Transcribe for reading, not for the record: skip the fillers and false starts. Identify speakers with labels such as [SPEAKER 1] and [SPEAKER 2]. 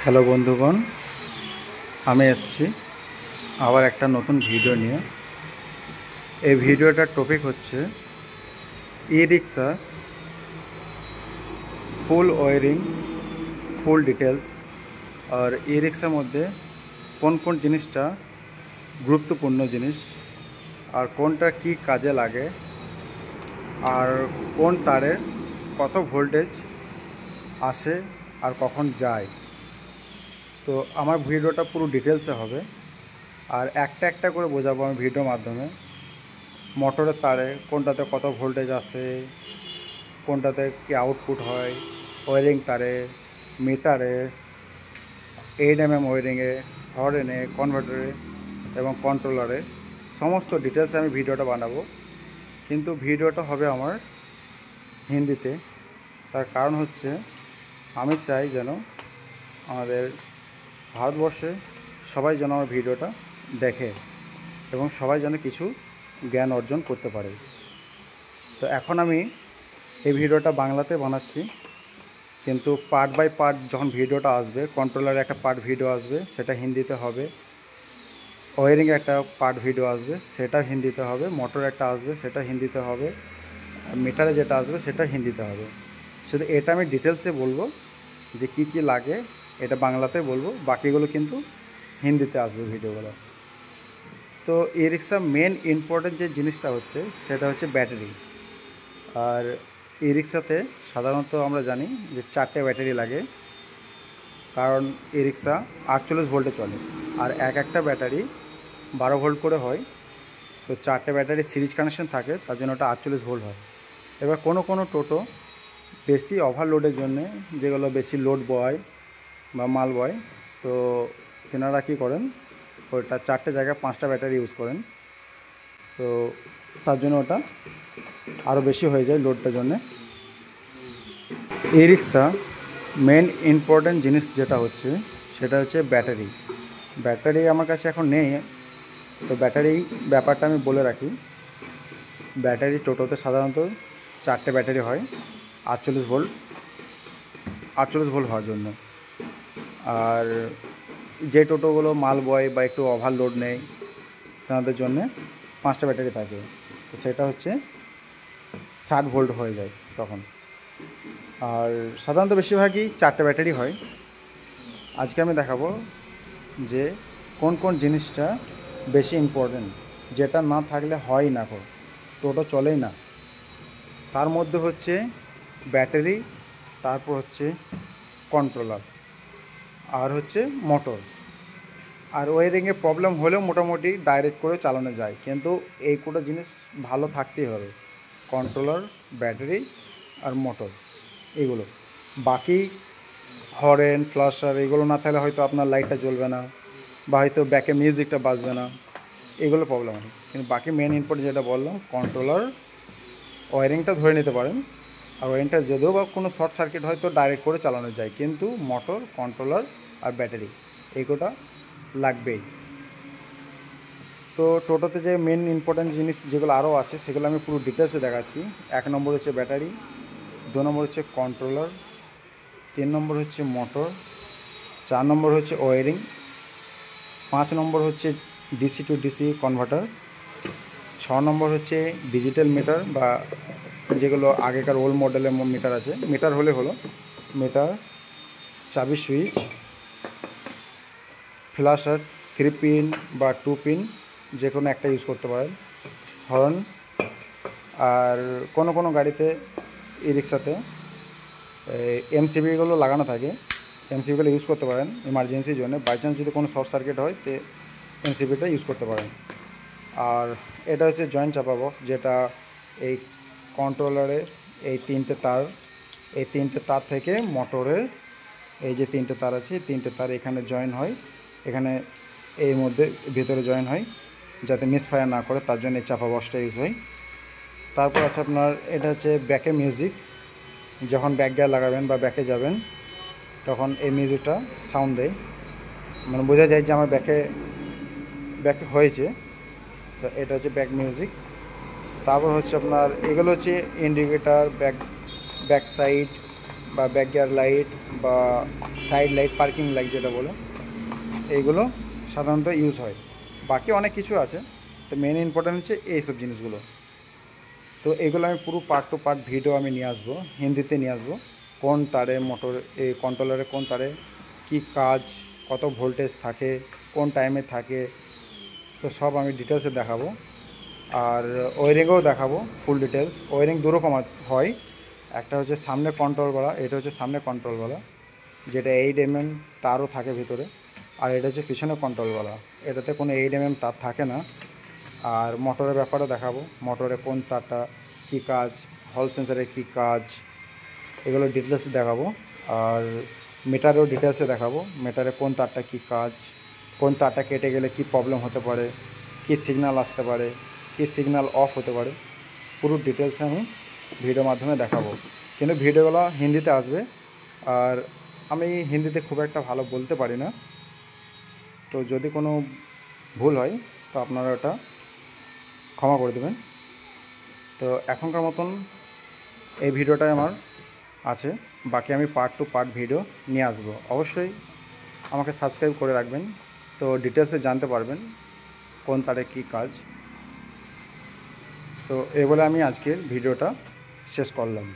[SPEAKER 1] Hello বন্ধুগণ, আমি এসেছি আবার একটা নতুন ভিডিও নিয়ে। এই ভিডিওটার টপিক হচ্ছে ই রিক্সা ফুল ওয়ারিং, ফুল ডিটেলস। আর ই রিক্সার মধ্যে কোন কোন জিনিসটা গুরুত্বপূর্ণ জিনিস, আর কোনটা কি কাজে লাগে, আর কোন তারে কত ভোল্টেজ আসে আর কখন যায়। তো আমার ভিডিওটা পুরো ডিটেলসে হবে, আর একটা একটা করে বোঝাবো আমি ভিডিওর মাধ্যমে। মোটরের তারে কোনটাতে কত ভোল্টেজ আসে, কোনটাতে কি আউটপুট হয়, ওয়ারিং তারে, মিটারে, 8mm ওয়ারিংয়ে, হর্নে, কনভার্টারে এবং কন্ট্রোলারে সমস্ত ডিটেলসে আমি ভিডিওটা বানাবো। কিন্তু ভিডিওটা হবে আমার হিন্দিতে। তার কারণ হচ্ছে আমি চাই যেন আমাদের ভারতবর্ষে সবাই যেন আমার ভিডিওটা দেখে এবং সবাই যেন কিছু জ্ঞান অর্জন করতে পারে। তো এখন আমি এই ভিডিওটা বাংলাতে বানাচ্ছি, কিন্তু পার্ট বাই পার্ট যখন ভিডিওটা আসবে, কন্ট্রোলারে একটা পার্ট ভিডিও আসবে, সেটা হিন্দিতে হবে। ওয়ারিংয়ে একটা পার্ট ভিডিও আসবে, সেটা হিন্দিতে হবে। মোটর একটা আসবে, সেটা হিন্দিতে হবে। মিটারে যেটা আসবে সেটা হিন্দিতে হবে। শুধু এটা আমি ডিটেলসে বলবো যে কি কি লাগে, এটা বাংলাতে বলবো, বাকিগুলো কিন্তু হিন্দিতে আসবে ভিডিওগুলো। তো ই রিক্সা মেন ইম্পর্টেন্ট যে জিনিসটা হচ্ছে সেটা হচ্ছে ব্যাটারি। আর ই রিক্সাতে সাধারণত আমরা জানি যে 4টে ব্যাটারি লাগে, কারণ ই রিক্সা 48 ভোল্টে চলে, আর একটা ব্যাটারি 12 ভোল্ট করে হয়। তো 4টে ব্যাটারি সিরিজ কানেকশন থাকে, তার জন্য ওটা 48 ভোল্ট হয়। এবার কোনো কোনো টোটো বেশি ওভারলোডের জন্যে, যেগুলো বেশি লোড বয় বা মাল বয়, তো তেনারা কী করেন, ওটা 4টে জায়গায় 5টা ব্যাটারি ইউজ করেন। তো তার জন্য ওটা আরও বেশি হয়ে যায় লোডটার জন্যে। ই রিক্সা মেন ইম্পর্ট্যান্ট জিনিস যেটা হচ্ছে সেটা হচ্ছে ব্যাটারি। ব্যাটারি আমার কাছে এখন নেই, তো ব্যাটারি ব্যাপারটা আমি বলে রাখি। ব্যাটারি টোটোতে সাধারণত 4টে ব্যাটারি হয় 48 ভোল্ট, 48 ভোল্ট হওয়ার জন্য। আর যে টোটোগুলো মাল বয় বা একটু ওভারলোড নেই, তাদের জন্যে 5টা ব্যাটারি থাকে, তো সেটা হচ্ছে 60 ভোল্ট হয়ে যায় তখন। আর সাধারণত বেশিরভাগই 4টে ব্যাটারি হয়। আজকে আমি দেখাবো যে কোন কোন জিনিসটা বেশি ইম্পর্টেন্ট, যেটা না থাকলে হয় না, টোটো চলেই না। তার মধ্যে হচ্ছে ব্যাটারি, তারপর হচ্ছে কন্ট্রোলার, আর হচ্ছে মোটর। আর ওয়ারিংয়ে প্রবলেম হলেও মোটামুটি ডাইরেক্ট করে চালানো যায়, কিন্তু এই কোটা জিনিস ভালো থাকতেই হবে: কন্ট্রোলার, ব্যাটারি আর মোটর। এগুলো বাকি হর্ন, ফ্লাশার এগুলো না থাকলে হয়তো আপনার লাইটটা জ্বলবে না, বা হয়তো ব্যাকে মিউজিকটা বাজবে না, এগুলো প্রবলেম হয়। কিন্তু বাকি মেন ইম্পর্টেন্ট যেটা বললাম, কন্ট্রোলার, ওয়ারিংটা ধরে নিতে পারেন। আর ওয়ারিংটা যদিও বা কোনো শর্ট সার্কিট হয় তো ডাইরেক্ট করে চালানো যায়, কিন্তু মোটর, কন্ট্রোলার আর ব্যাটারি এইগুলোটা লাগবেই। তো টোটোতে যে মেন ইম্পর্ট্যান্ট জিনিস যেগুলো আরও আছে সেগুলো আমি পুরো ডিটেলসে দেখাচ্ছি। 1 নম্বর হচ্ছে ব্যাটারি, 2 নম্বর হচ্ছে কন্ট্রোলার, 3 নম্বর হচ্ছে মোটর, 4 নম্বর হচ্ছে ওয়ারিং, 5 নম্বর হচ্ছে ডিসি টু ডিসি কনভার্টার, 6 নম্বর হচ্ছে ডিজিটাল মিটার, বা যেগুলো আগেকার ওল্ড মডেলের মিটার আছে, মিটার হলে হলো মিটার, চাবি সুইচ, ফ্ল্যাশার 3 পিন বা 2 পিন, যে কোনো একটা ইউজ করতে পারেন, হর্ন। আর কোনো কোনো গাড়িতে, ই রিক্সাতে এমসিবিগুলো লাগানো থাকে, এমসিবিগুলো ইউজ করতে পারেন ইমার্জেন্সির জন্য। বাই চান্স যদি কোনো শর্ট সার্কিট হয় তো এমসিবিটা ইউজ করতে পারেন। আর এটা হচ্ছে জয়েন্ট চাপা বক্স, যেটা এই কন্ট্রোলারের এই 3টে তার, এই 3টে তার থেকে মোটরের এই যে 3টে তার আছে, এই 3টে তার এখানে জয়েন হয়, এখানে এই মধ্যে ভিতরে জয়েন হয়, যাতে মিসফায়ার না করে, তার জন্য এই চাপা বক্সটা ইউজ হয়। তারপর আছে আপনার, এটা হচ্ছে ব্যাকে মিউজিক। যখন ব্যাক গিয়ার লাগাবেন বা ব্যাকে যাবেন, তখন এই মিউজিকটা সাউন্ড দেয়, মানে বোঝা যায় যে আমার ব্যাকে হয়েছে। তো এটা হচ্ছে ব্যাক মিউজিক। তারপর হচ্ছে আপনার এগুলো হচ্ছে ইন্ডিকেটার, ব্যাক সাইড, বা ব্যাক গিয়ার লাইট বা সাইড লাইট, পার্কিং লাইট যেটা বলে, এইগুলো সাধারণত ইউজ হয়। বাকি অনেক কিছু আছে, তো মেন ইম্পর্টেন্ট হচ্ছে এইসব জিনিসগুলো। তো এগুলো আমি পুরো পার্ট টু পার্ট ভিডিও আমি নিয়ে আসবো, হিন্দিতে নিয়ে আসবো। কোন তারে মোটর, এই কন্ট্রোলারে কোন তারে কী কাজ, কত ভোল্টেজ থাকে, কোন টাইমে থাকে, তো সব আমি ডিটেলসে দেখাবো। আর ওয়ারিংও দেখাবো ফুল ডিটেলস। ওয়ারিং দুরকম হয়, একটা হচ্ছে সামনে কন্ট্রোলওয়ালা, এটা হচ্ছে সামনে কন্ট্রোলওয়ালা, যেটা 8 mm তারও থাকে ভিতরে। আর এটা হচ্ছে পিছনে কন্ট্রোলওয়ালা, এটাতে কোনো 8 mm তার থাকে না। আর মোটরের ব্যাপারও দেখাবো, মোটরে কোন তারটা কী কাজ, হল সেন্সারের কী কাজ, এগুলো ডিটেলসে দেখাবো। আর মিটারেও ডিটেলসে দেখাবো, মিটারে কোন তারটা কী কাজ, কোন তারটা কেটে গেলে কী প্রবলেম হতে পারে, কী সিগন্যাল আসতে পারে, কী সিগন্যাল অফ হতে পারে, পুরো ডিটেলসে আমি ভিডিওর মাধ্যমে দেখাবো। কিন্তু ভিডিওগুলো হিন্দিতে আসবে, আর আমি হিন্দিতে খুব একটা ভালো বলতে পারি না, তো যদি কোনো ভুল হয় তো আপনারা ওটা ক্ষমা করে দেবেন। তো এখনকার মতন এই ভিডিওটাই আমার আছে, বাকি আমি পার্ট টু পার্ট ভিডিও নিয়ে আসবো। অবশ্যই আমাকে সাবস্ক্রাইব করে রাখবেন, তো ডিটেলসে জানতে পারবেন কোন তারে কী কাজ। তো এই বলে আমি আজকের ভিডিওটা শেষ করলাম।